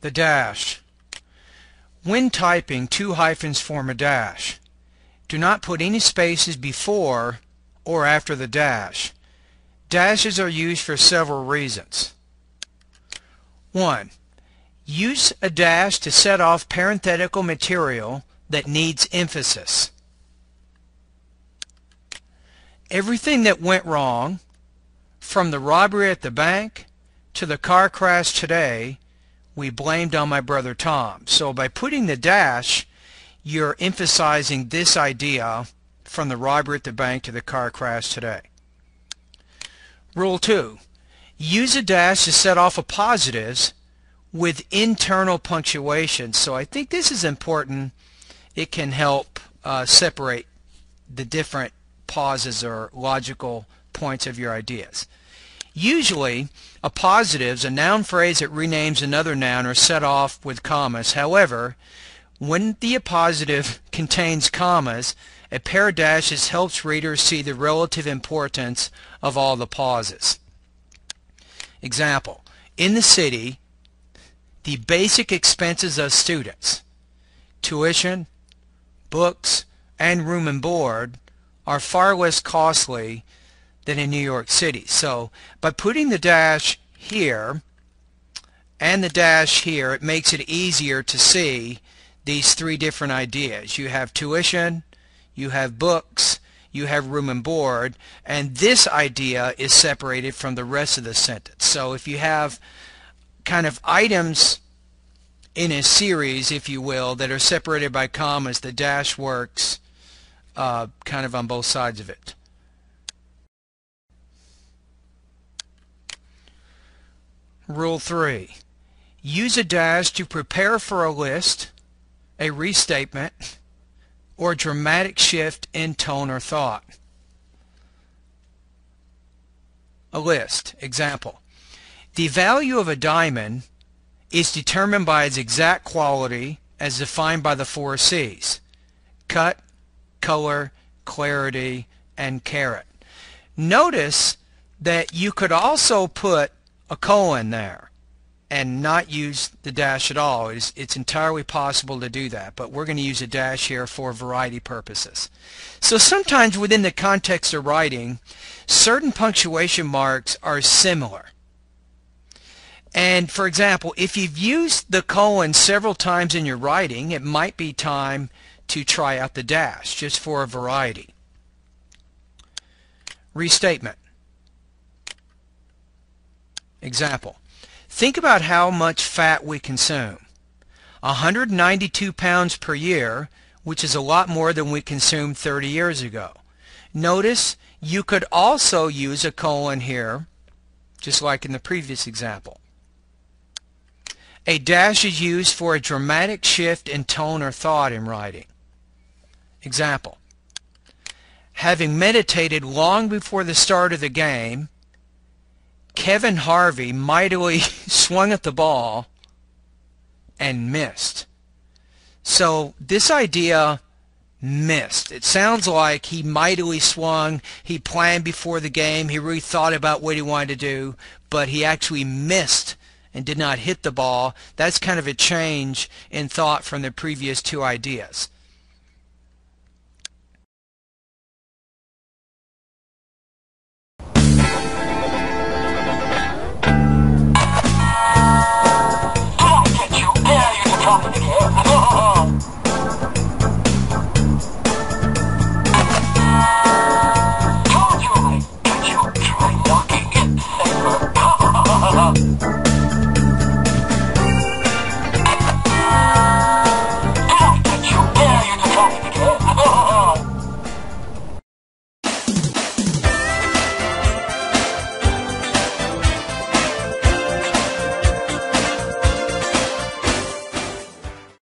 The dash. When typing, two hyphens form a dash. Do not put any spaces before or after the dash. Dashes are used for several reasons. 1. Use a dash to set off parenthetical material that needs emphasis. Everything that went wrong, from the robbery at the bank to the car crash today, we blamed on my brother Tom. So by putting the dash, you're emphasizing this idea from the robbery at the bank to the car crash today. Rule 2. Use a dash to set off positives with internal punctuation. So I think this is important. It can help separate the different pauses or logical points of your ideas. Usually, appositives, a noun phrase that renames another noun, are set off with commas. However, when the appositive contains commas, a pair of dashes helps readers see the relative importance of all the pauses. Example, in the city, the basic expenses of students, tuition, books, and room and board, are far less costly than in New York City. So by putting the dash here and the dash here, it makes it easier to see these three different ideas. You have tuition, you have books, you have room and board, and this idea is separated from the rest of the sentence. So if you have kind of items in a series, if you will, that are separated by commas, the dash works kind of on both sides of it. Rule 3. Use a dash to prepare for a list, a restatement, or dramatic shift in tone or thought. A list. Example. The value of a diamond is determined by its exact quality as defined by the 4 C's: cut, color, clarity, and carat. Notice that you could also put a colon there and not use the dash at all. It's entirely possible to do that, but we're going to use a dash here for variety purposes. So sometimes within the context of writing, certain punctuation marks are similar. And for example, if you've used the colon several times in your writing, it might be time to try out the dash just for a variety. Restatement. Example. Think about how much fat we consume. 192 pounds per year, which is a lot more than we consumed 30 years ago. Notice you could also use a colon here, just like in the previous example. A dash is used for a dramatic shift in tone or thought in writing. Example. Having meditated long before the start of the game, Kevin Harvey mightily swung at the ball and missed. So this idea, missed, it sounds like he mightily swung, he planned before the game, he really thought about what he wanted to do, but he actually missed and did not hit the ball. That's kind of a change in thought from the previous two ideas.